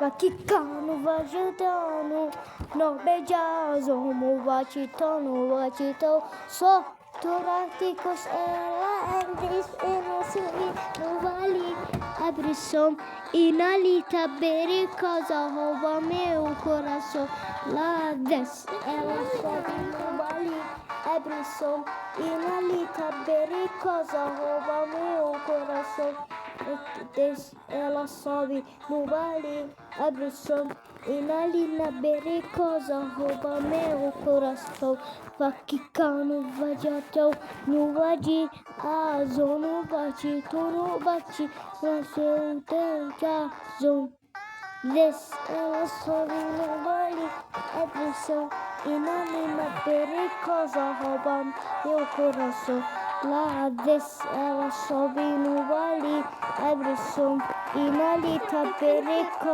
Vaticano, Vagetano, no bejazo, Movacitano, Vacito, so Toraticos, ela, Andris, Enosili, Novali, Abrissom, Inalita, Bericosa, rouba meu coração, lá desce, ela sobe, Novali, Abrissom, Inalita, Bericosa, rouba meu coração. Desce, ela sobe no vale, abre o som e na lina bericosa rouba meu coração. Vaticano, vadiatão, no vadi, azul no bate, tu no bate, nasceu teu Desce, ela sobe no vale, abre o som e na lina bericosa rouba meu coração. Lá desce, ela sobe no vale, abre o som e na lita pericosa.